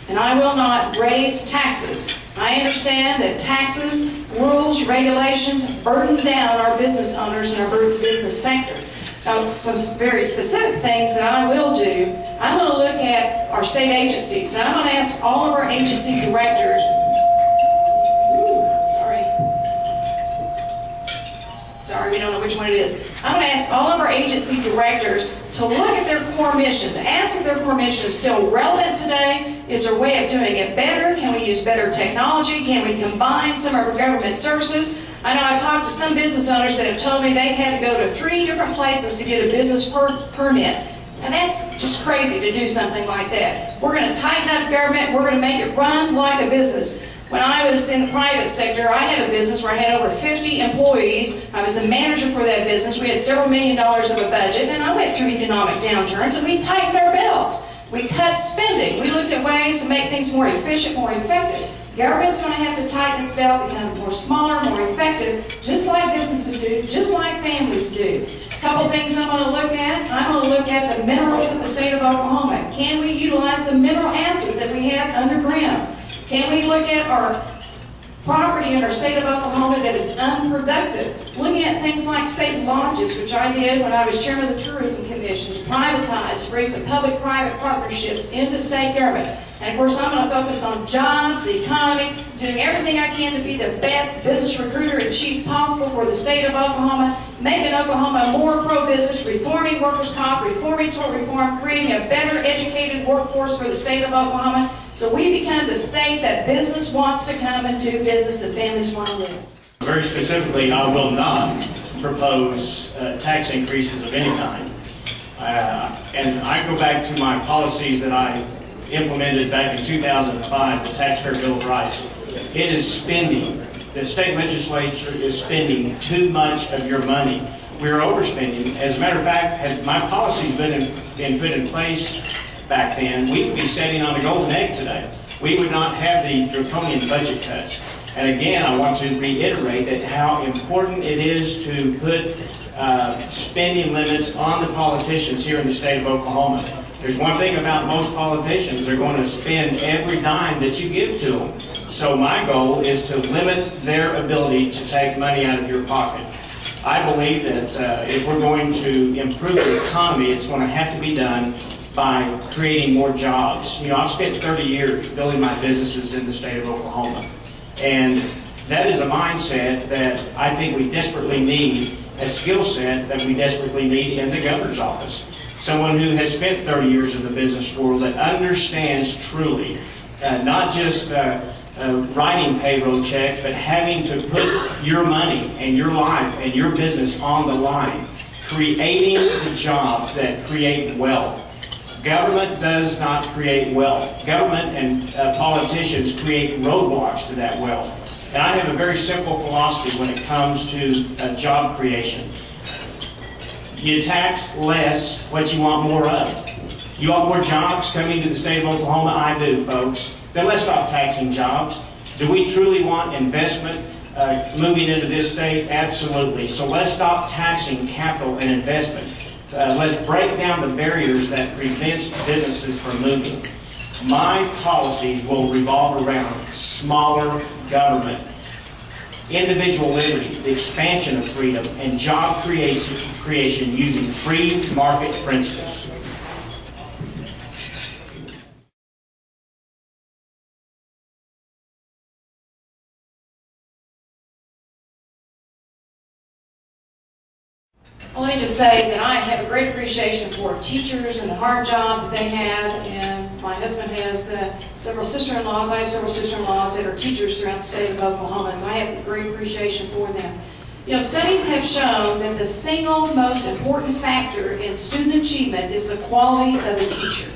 and I will not raise taxes. I understand that taxes, rules, regulations burden down our business owners and our business sector. Now, some very specific things that I will do, I'm going to look at our state agencies, and I'm going to ask all of our agency directors, sorry, we don't know which one it is. I'm going to ask all of our agency directors to look at their core mission, to ask if their core mission is still relevant today. Is there a way of doing it better? Can we use better technology? Can we combine some of our government services? I know I've talked to some business owners that have told me they had to go to 3 different places to get a business permit. And that's just crazy to do something like that. We're going to tighten up government. We're going to make it run like a business. When I was in the private sector, I had a business where I had over 50 employees. I was the manager for that business. We had several $1 million of a budget, and I went through economic downturns, and we tightened our belts. We cut spending. We looked at ways to make things more efficient, more effective. Government's going to have to tighten its belt, become more smaller, more effective, just like businesses do, just like families do. A couple things I'm going to look at. I'm going to look at the minerals of the state of Oklahoma. Can we utilize the mineral assets that we have underground? Can we look at our property in our state of Oklahoma that is unproductive? Looking at things like state lodges, which I did when I was chairman of the Tourism Commission, to privatize, bring some public-private partnerships into state government. And of course, I'm going to focus on jobs, the economy, doing everything I can to be the best business recruiter and chief possible for the state of Oklahoma, making Oklahoma more pro-business, reforming workers' comp, reforming tort reform, creating a better educated workforce for the state of Oklahoma, so we become the state that business wants to come and do business and families want to live. Very specifically, I will not propose tax increases of any kind. And I go back to my policies that I implemented back in 2005, the Taxpayer Bill of Rights. It is spending. The state legislature is spending too much of your money. We're overspending. As a matter of fact, had my policies been put in place back then, we would be sitting on a golden egg today. We would not have the draconian budget cuts. And again, I want to reiterate that how important it is to put spending limits on the politicians here in the state of Oklahoma. There's one thing about most politicians, they're going to spend every dime that you give to them. So my goal is to limit their ability to take money out of your pocket. I believe that if we're going to improve the economy, it's going to have to be done by creating more jobs. You know, I've spent 30 years building my businesses in the state of Oklahoma. And that is a mindset that I think we desperately need, a skill set that we desperately need in the governor's office. Someone who has spent 30 years in the business world that understands truly, not just writing payroll checks, but having to put your money and your life and your business on the line, creating the jobs that create wealth. Government does not create wealth. Government and politicians create roadblocks to that wealth. And I have a very simple philosophy when it comes to job creation. You tax less what you want more of. You want more jobs coming to the state of Oklahoma? I do, folks. Then let's stop taxing jobs. Do we truly want investment moving into this state? Absolutely. So let's stop taxing capital and investment. Let's break down the barriers that prevents businesses from moving. My policies will revolve around smaller government, individual liberty, the expansion of freedom, and job creation using free market principles. Well, let me just say that I have a great appreciation for teachers and the hard job that they have, and my husband has several sister-in-laws. I have several sister-in-laws that are teachers throughout the state of Oklahoma, so I have a great appreciation for them. You know, studies have shown that the single most important factor in student achievement is the quality of the teacher.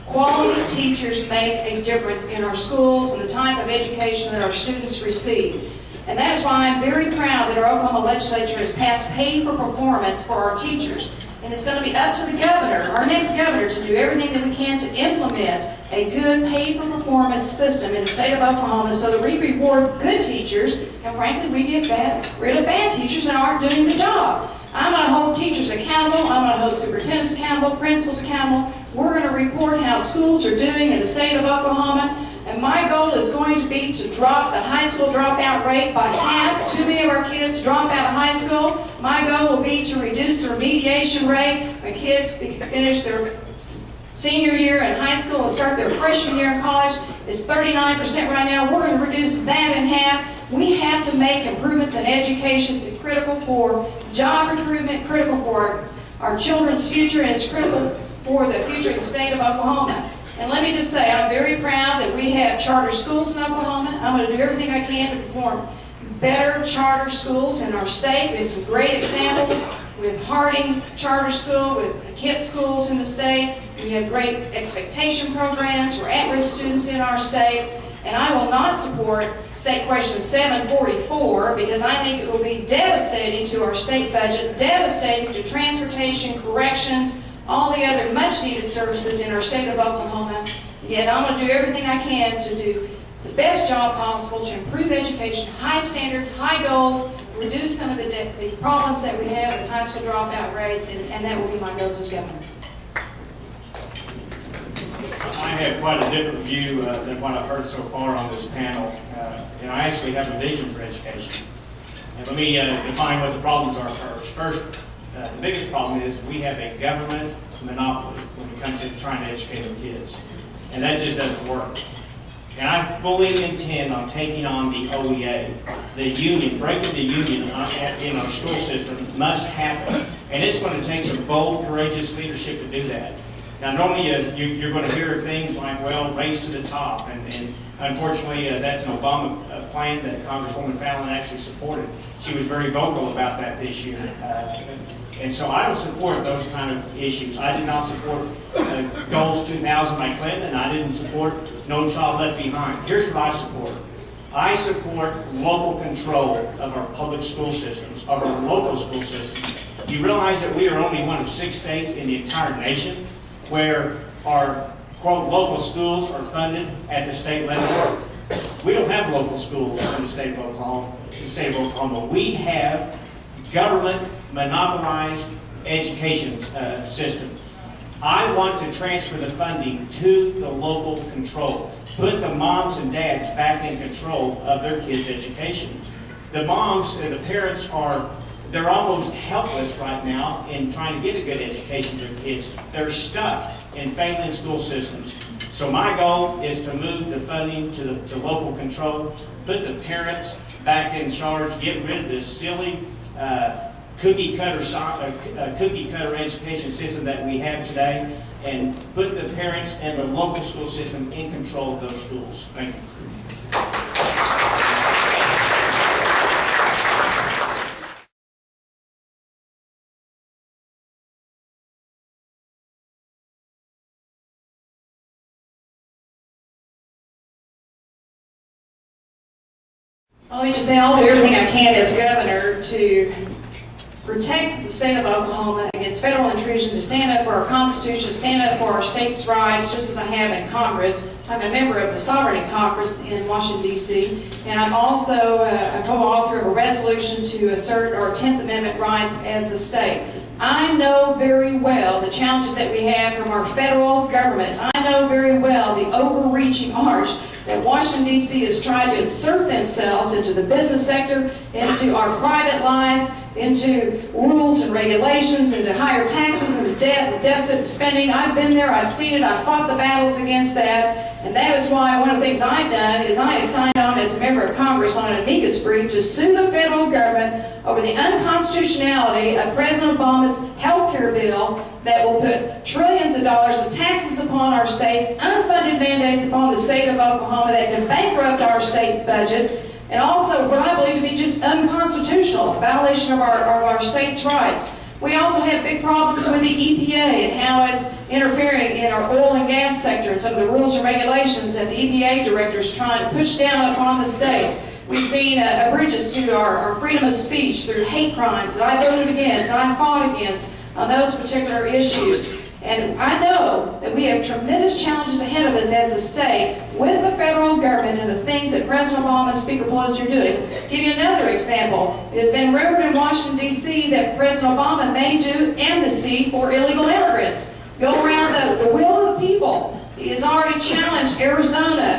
Quality teachers make a difference in our schools and the type of education that our students receive. And that is why I'm very proud that our Oklahoma legislature has passed pay for performance for our teachers. And it's going to be up to the governor, our next governor, to do everything that we can to implement a good pay for performance system in the state of Oklahoma so that we reward good teachers and frankly we get rid of bad teachers that aren't doing the job. I'm going to hold teachers accountable. I'm going to hold superintendents accountable, principals accountable. We're going to report how schools are doing in the state of Oklahoma. And my goal is going to be to drop the high school dropout rate by half. Too many of our kids drop out of high school. My goal will be to reduce the remediation rate when kids finish their senior year in high school and start their freshman year in college. It's 39% right now. We're going to reduce that in half. We have to make improvements in education. It's critical for job recruitment, critical for our children's future, and it's critical for the future of the state of Oklahoma. And let me just say, I'm very proud that we have charter schools in Oklahoma. I'm going to do everything I can to form better charter schools in our state. We have some great examples with Harding Charter School, with KIPP schools in the state. We have great expectation programs for at-risk students in our state. And I will not support State Question 744 because I think it will be devastating to our state budget, devastating to transportation, corrections, all the other much-needed services in our state of Oklahoma. Yet I'm going to do everything I can to do the best job possible to improve education, high standards, high goals, reduce some of the problems that we have with high school dropout rates, and that will be my goals as governor. I have quite a different view than what I've heard so far on this panel. And I actually have a vision for education. And let me define what the problems are first. First, the biggest problem is we have a government monopoly when it comes to trying to educate our kids. And that just doesn't work. And I fully intend on taking on the OEA. The union, breaking the union in our school system must happen. And it's going to take some bold, courageous leadership to do that. Now, normally you're going to hear things like, well, race to the top. And unfortunately, that's an Obama plan that Congresswoman Fallin actually supported. She was very vocal about that this year. And so I don't support those kind of issues. I did not support Goals 2000 by Clinton, and I didn't support No Child Left Behind. Here's what I support. I support local control of our public school systems, of our local school systems. You realize that we are only one of 6 states in the entire nation where our, quote, local schools are funded at the state level. We don't have local schools in the state of Oklahoma. We have government monopolized education system. I want to transfer the funding to the local control. Put the moms and dads back in control of their kids' education. The moms and the parents they're almost helpless right now in trying to get a good education for their kids. They're stuck in failing school systems. So my goal is to move the funding to local control, put the parents back in charge, get rid of this silly cookie cutter education system that we have today, and put the parents and the local school system in control of those schools. Thank you. Let me just say, I'll do everything I can as governor to protect the state of Oklahoma against federal intrusion, to stand up for our Constitution, stand up for our state's rights, just as I have in Congress. I'm a member of the Sovereignty Congress in Washington, D.C., and I'm also a co-author of a resolution to assert our 10th Amendment rights as a state. I know very well the challenges that we have from our federal government. I know very well the overreaching arch that Washington, D.C. has tried to insert themselves into the business sector, into our private lives, into rules and regulations, into higher taxes, into debt, and deficit spending. I've been there, I've seen it, I've fought the battles against that, and that is why one of the things I've done is I have signed on as a member of Congress on an amicus brief to sue the federal government over the unconstitutionality of President Obama's health care bill that will put trillions of dollars of taxes upon our states, unfunded mandates upon the state of Oklahoma that can bankrupt our state budget, and also what I believe to be just unconstitutional, a violation of our state's rights. We also have big problems with the EPA and how it's interfering in our oil and gas sector and some of the rules and regulations that the EPA director is trying to push down upon the states. We've seen abridges to our freedom of speech through hate crimes that I voted against, that I fought against on those particular issues. And I know that we have tremendous challenges ahead of us as a state with the federal government and the things that President Obama and Speaker Pelosi are doing. I'll give you another example. It has been rumored in Washington, D.C. that President Obama may do amnesty for illegal immigrants. go around the will of the people. He has already challenged Arizona